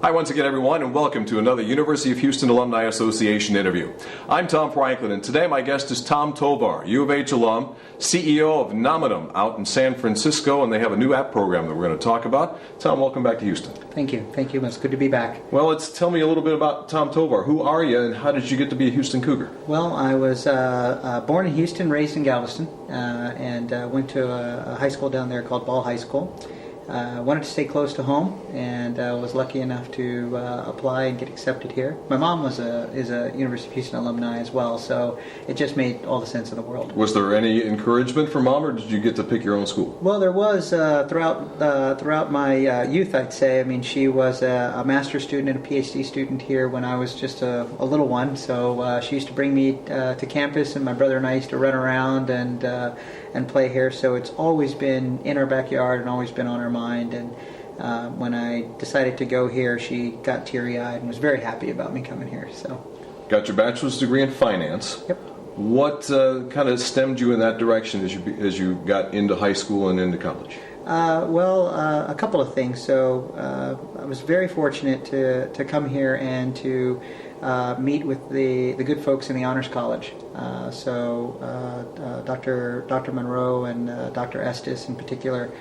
Hi once again, everyone, and welcome to another University of Houston Alumni Association interview. I'm Tom Franklin, and today my guest is Tom Tovar, U of H alum, CEO of Innovating out in San Francisco, and they have a new app program that we're going to talk about. Tom, welcome back to Houston. Thank you. Thank you. It's good to be back. Well, tell me a little bit about Tom Tovar. Who are you, and how did you get to be a Houston Cougar? Well, I was born in Houston, raised in Galveston, and went to a high school down there called Ball High School. Wanted to stay close to home, and was lucky enough to apply and get accepted here. My mom is a University of Houston alumni as well, so it just made all the sense in the world. Was there any encouragement from Mom, or did you get to pick your own school? Well, there was throughout my youth, I'd say. I mean, she was a master's student and a PhD student here when I was just a little one, so she used to bring me to campus, and my brother and I used to run around and play here, so it's always been in our backyard and always been on our mind. And when I decided to go here, she got teary-eyed and was very happy about me coming here. So, got your bachelor's degree in finance. Yep. What kind of stemmed you in that direction as you got into high school and into college? A couple of things. So I was very fortunate to come here and to meet with the good folks in the Honors College. Dr. Monroe and Dr. Estes in particular,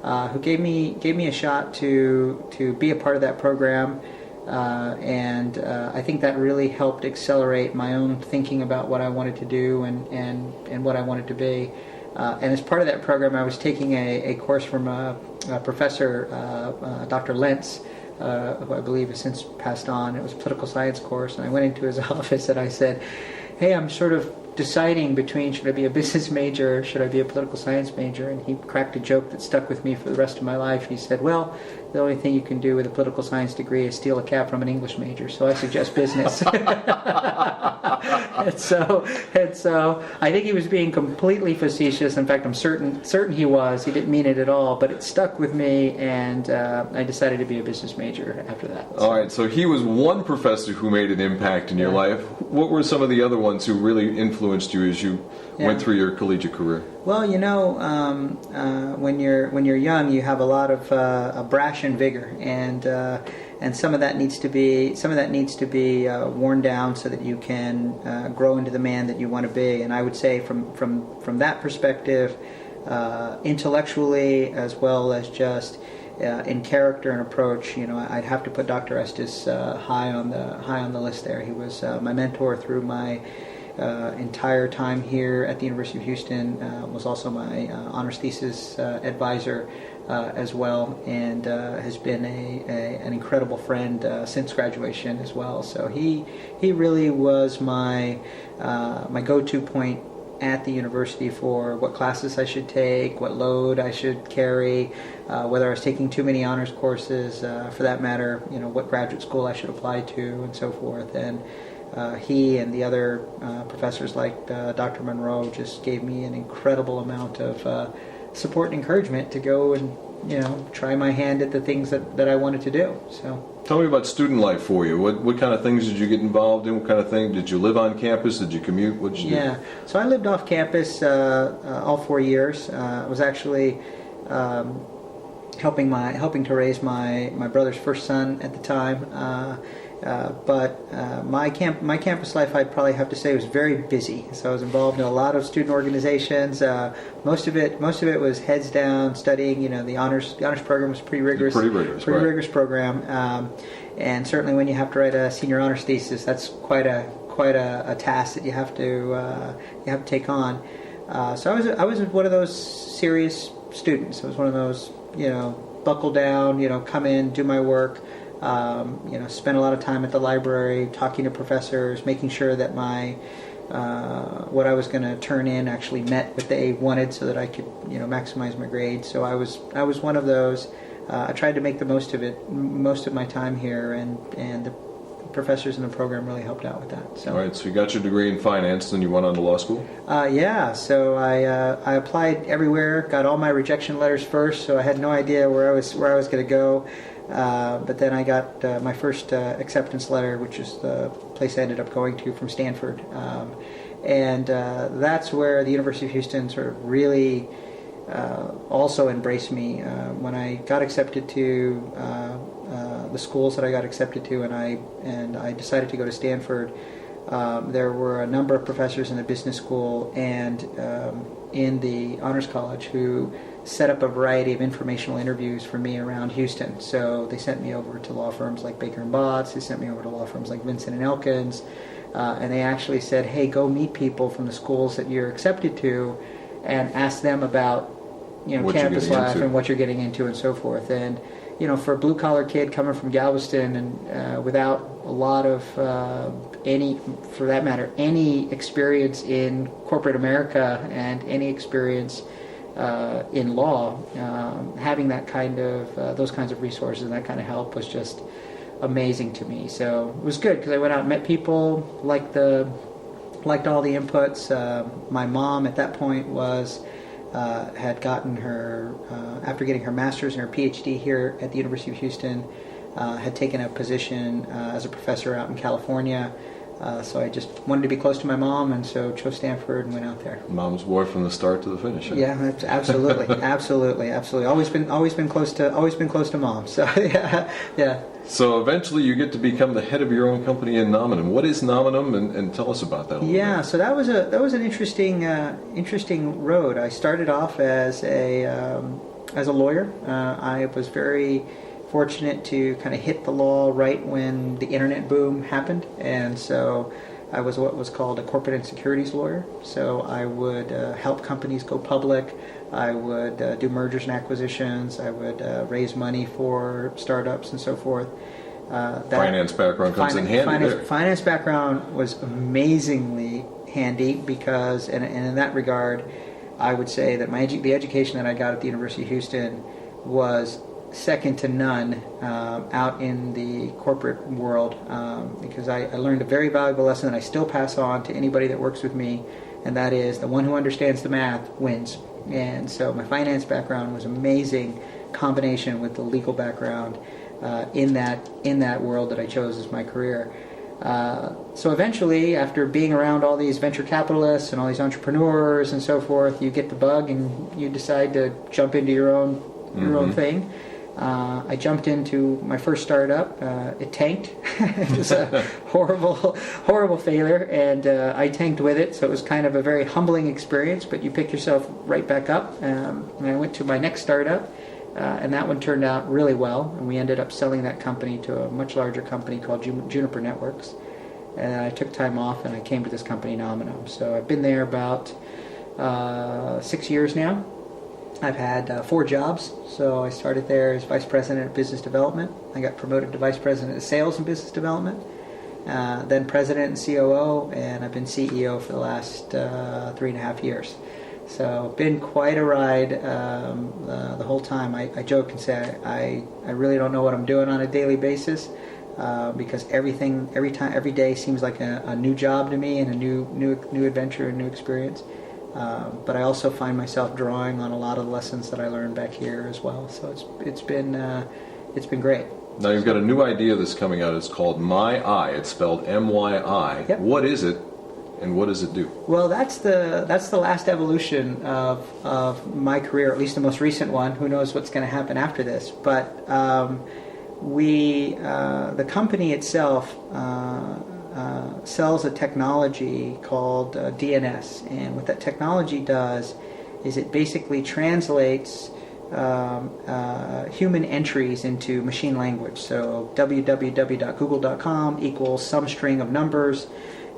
who gave me a shot to be a part of that program, and I think that really helped accelerate my own thinking about what I wanted to do and what I wanted to be. And as part of that program, I was taking a course from a professor, Dr. Lentz, who I believe has since passed on. It was a political science course, and I went into his office and I said, "Hey, I'm sort of deciding between should I be a business major or should I be a political science major?" And he cracked a joke that stuck with me for the rest of my life. He said, "Well, the only thing you can do with a political science degree is steal a cap from an English major, so I suggest business." and so I think he was being completely facetious. In fact, I'm certain he was. He didn't mean it at all, but it stuck with me, and I decided to be a business major after that. All right, so he was one professor who made an impact in your life. What were some of the other ones who really influenced you as you went through your collegiate career? Well, when you're young, you have a lot of brash and vigor, and some of that needs to be worn down so that you can grow into the man that you want to be. And I would say from that perspective, intellectually as well as just in character and approach, I'd have to put Dr. Estes high on the list there. He was my mentor through my entire time here at the University of Houston, was also my honors thesis advisor as well, and has been an incredible friend since graduation as well. So he really was my go-to point at the university for what classes I should take, what load I should carry, whether I was taking too many honors courses, for that matter, what graduate school I should apply to, and so forth. And he and the other professors like Dr. Monroe just gave me an incredible amount of support and encouragement to go and try my hand at the things that I wanted to do. So, tell me about student life for you. What kind of things did you get involved in? What kind of thing did you live on campus? Did you commute? What did you do? Yeah, so I lived off campus all 4 years. I was actually helping to raise my brother's first son at the time. But my campus life, I'd probably have to say, was very busy. So I was involved in a lot of student organizations. Most of it was heads down studying. The honors program was pretty rigorous. Rigorous program. And certainly when you have to write a senior honors thesis, that's quite a task that you have to take on. So I was one of those serious students. I was one of those buckle down, come in, do my work. Spent a lot of time at the library, talking to professors, making sure that my what I was going to turn in actually met what they wanted, so that I could maximize my grades. So I was one of those. I tried to make the most of it, most of my time here, and the professors in the program really helped out with that. So. All right, so you got your degree in finance, then you went on to law school? So I applied everywhere, got all my rejection letters first, so I had no idea where I was going to go. But then I got my first acceptance letter, which is the place I ended up going to, from Stanford. And that's where the University of Houston sort of really also embraced me. When I got accepted to the schools that I got accepted to, and I decided to go to Stanford, there were a number of professors in the business school and in the honors college who set up a variety of informational interviews for me around Houston. So they sent me over to law firms like Baker and Botts. They sent me over to law firms like Vincent and Elkins, and they actually said, "Hey, go meet people from the schools that you're accepted to, and ask them about campus life and what you're getting into and so forth." And for a blue collar kid coming from Galveston and without a lot of any experience in corporate America and any experience in law, having that kind of those kinds of resources and that kind of help was just amazing to me. So it was good because I went out and met people, liked all the inputs. My mom at that point had gotten her after getting her master's and her PhD here at the University of Houston, had taken a position as a professor out in California. So I just wanted to be close to my mom, and so chose Stanford and went out there. Mom's boy from the start to the finish. Huh? Yeah, absolutely, absolutely. Always been close to mom. So yeah. So eventually, you get to become the head of your own company in Nominum. What is Nominum, and tell us about that. Yeah, so that was an interesting road. I started off as a lawyer. I was very fortunate to kind of hit the law right when the internet boom happened, and so I was what was called a corporate and securities lawyer. So I would help companies go public. I would do mergers and acquisitions. I would raise money for startups and so forth. Finance background comes in handy there. Finance background was amazingly handy because, and in that regard, I would say that the education that I got at the University of Houston was second to none out in the corporate world, because I learned a very valuable lesson that I still pass on to anybody that works with me, and that is the one who understands the math wins. And so my finance background was amazing combination with the legal background in that world that I chose as my career. So eventually, after being around all these venture capitalists and all these entrepreneurs and so forth, you get the bug and you decide to jump into your own thing. I jumped into my first startup. It tanked. It was a horrible failure, and I tanked with it. So it was kind of a very humbling experience. But you pick yourself right back up. And I went to my next startup, and that one turned out really well. And we ended up selling that company to a much larger company called Juniper Networks. And I took time off, and I came to this company, Nominum. So I've been there about 6 years now. I've had 4 jobs. So I started there as Vice President of Business Development. I got promoted to Vice President of Sales and Business Development. Then President and COO, and I've been CEO for the last 3.5 years. So been quite a ride the whole time. I joke and say I really don't know what I'm doing on a daily basis because every day seems like a new job to me and a new adventure and new experience. But I also find myself drawing on a lot of the lessons that I learned back here as well. So it's been great. Now you've got a new idea that's coming out. It's called My Eye. It's spelled MYI. Yep. What is it, and what does it do? Well, that's the last evolution of my career, at least the most recent one. Who knows what's going to happen after this? But the company itself sells a technology called DNS, and what that technology does is it basically translates human entries into machine language. So www.google.com equals some string of numbers,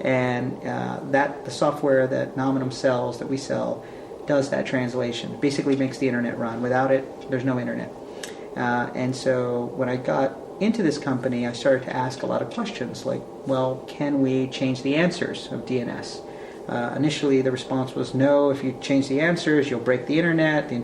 and the software that Nominum sells, that we sell, does that translation. Basically makes the internet run. Without it, there's no internet. And so when I got into this company, I started to ask a lot of questions like, well, can we change the answers of DNS? Initially, the response was no. If you change the answers, you'll break the internet. The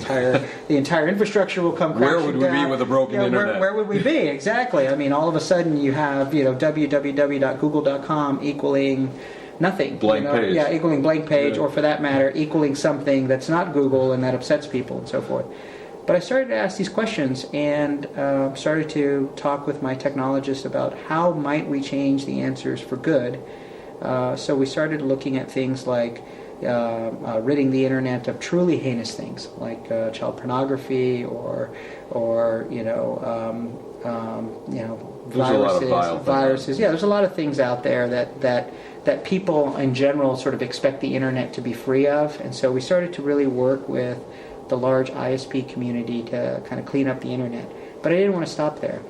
entire infrastructure will come crashing down. Where would we be with a broken internet? Where would we be? Exactly. I mean, all of a sudden you have www.google.com equaling nothing. Blank page. Yeah, equaling blank page, or for that matter, equaling something that's not Google, and that upsets people and so forth. But I started to ask these questions and started to talk with my technologists about how might we change the answers for good. So we started looking at things like ridding the internet of truly heinous things like child pornography or viruses. Yeah, there's a lot of things out there that people in general sort of expect the internet to be free of, and so we started to really work with the large ISP community to kind of clean up the internet. But I didn't want to stop there,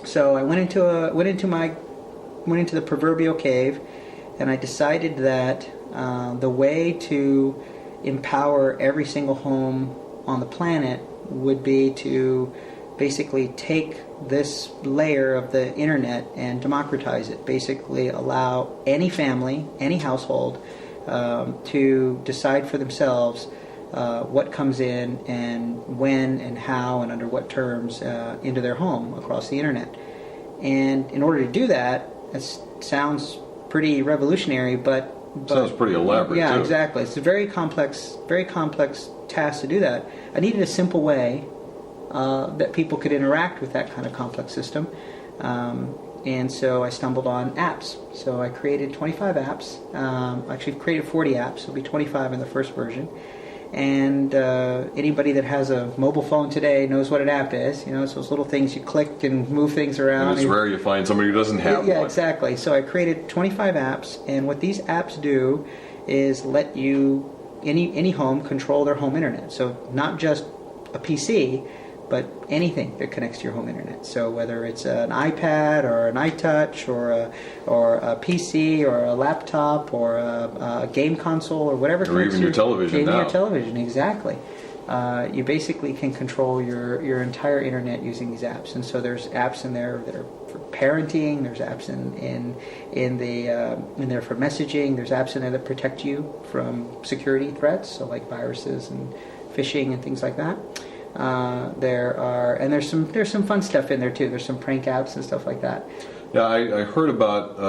so I went into the proverbial cave, and I decided that the way to empower every single home on the planet would be to basically take this layer of the internet and democratize it. Basically allow any family, any household, to decide for themselves what comes in and when and how and under what terms into their home across the internet. And in order to do that, it sounds pretty revolutionary, but sounds pretty elaborate. Yeah, too. Exactly. It's a very complex task to do that. I needed a simple way that people could interact with that kind of complex system. And so I stumbled on apps. So I created 25 apps. Actually, I've created 40 apps. It'll be 25 in the first version. And anybody that has a mobile phone today knows what an app is. You know, it's those little things you click and move things around. And it's rare you find somebody who doesn't have one. Yeah, exactly. So I created 25 apps, and what these apps do is let you, any home, control their home internet. So not just a PC, but anything that connects to your home internet. So whether it's an iPad or an iTouch or a PC or a laptop or a game console or whatever. Or even your television now. Even your television, exactly. You basically can control your entire internet using these apps. And so there's apps in there that are for parenting. There's apps in there for messaging. There's apps in there that protect you from security threats, so like viruses and phishing and things like that. There's some fun stuff in there too. There's some prank apps and stuff like that. Yeah, I heard about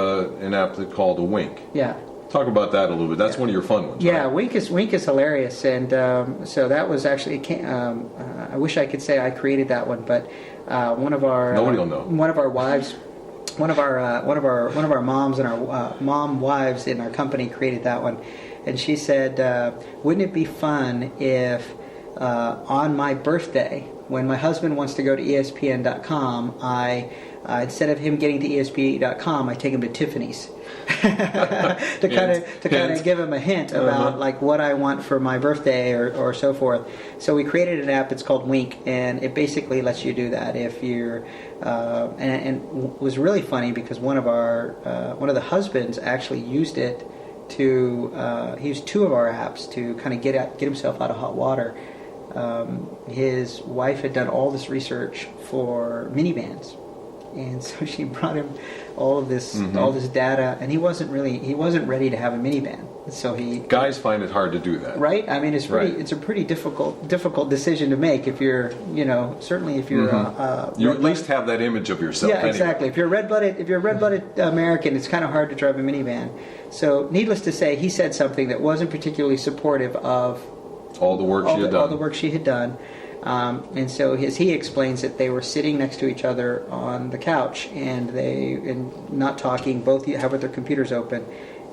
an app called a Wink. Yeah. Talk about that a little bit. That's one of your fun ones. Yeah, right? Wink is hilarious, and so that was actually. I wish I could say I created that one, but one of our nobody will know. One of our wives. One of our moms and our mom wives in our company created that one, and she said, "Wouldn't it be fun if on my birthday, when my husband wants to go to ESPN.com, instead of him getting to ESPN.com, I take him to Tiffany's to kind of give him a hint about like what I want for my birthday or so forth." So we created an app. It's called Wink, and it basically lets you do that if you're. And it was really funny because one of the husbands actually used it to. He used two of our apps to kind of get himself out of hot water. His wife had done all this research for minivans, and so she brought him all this data, and he wasn't ready to have a minivan. So guys find it hard to do that, right? I mean, it's a pretty difficult decision to make if you're certainly if you're you at least have that image of yourself. Yeah, anyway. Exactly. If you're a red-blooded American, it's kind of hard to drive a minivan. So, needless to say, he said something that wasn't particularly supportive of all the work she had done. And so as he explains it, they were sitting next to each other on the couch and not talking, both have with their computers open,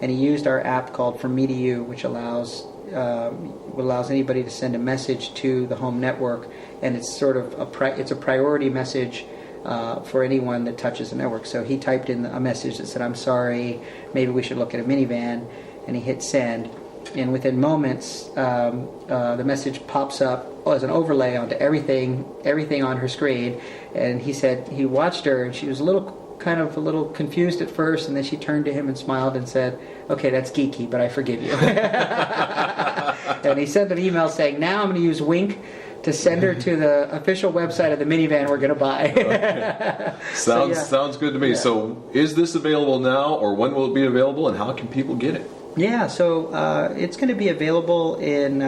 and he used our app called From Me to You, which allows anybody to send a message to the home network, and it's sort of a priority message for anyone that touches the network. So he typed in a message that said, "I'm sorry, maybe we should look at a minivan," and he hit send. And within moments, the message pops up as an overlay onto everything on her screen. And he said he watched her, and she was a little confused at first, and then she turned to him and smiled and said, "Okay, that's geeky, but I forgive you." And he sent an email saying, "Now I'm going to use Wink to send her to the official website of the minivan we're going to buy." Okay. Sounds good to me. Yeah. So is this available now, or when will it be available, and how can people get it? Yeah, so it's going to be available in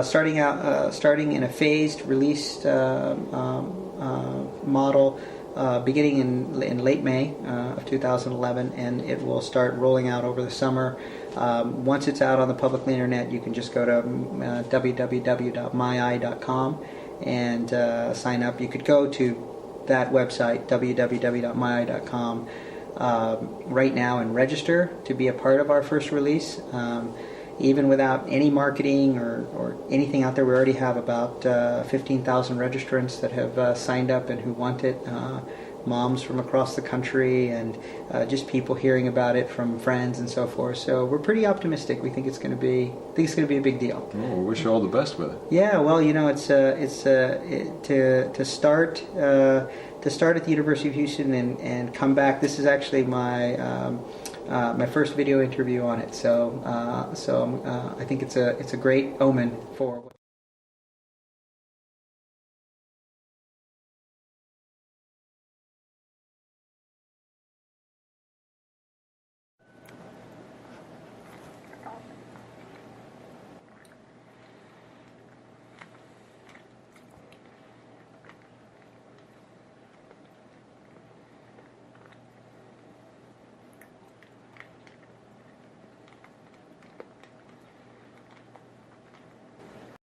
starting in a phased release model beginning in late May of 2011, and it will start rolling out over the summer. Once it's out on the public internet, you can just go to www.myi.com and sign up. You could go to that website, www.myi.com, right now and register to be a part of our first release. even without any marketing or anything out there, we already have about 15,000 registrants that have signed up and who want it. Moms from across the country, and just people hearing about it from friends and so forth. So we're pretty optimistic. We think it's going to be a big deal. Oh, we wish you all the best with it. Yeah, well, it's to start at the University of Houston and come back. This is actually my first video interview on it. So I think it's a great omen for.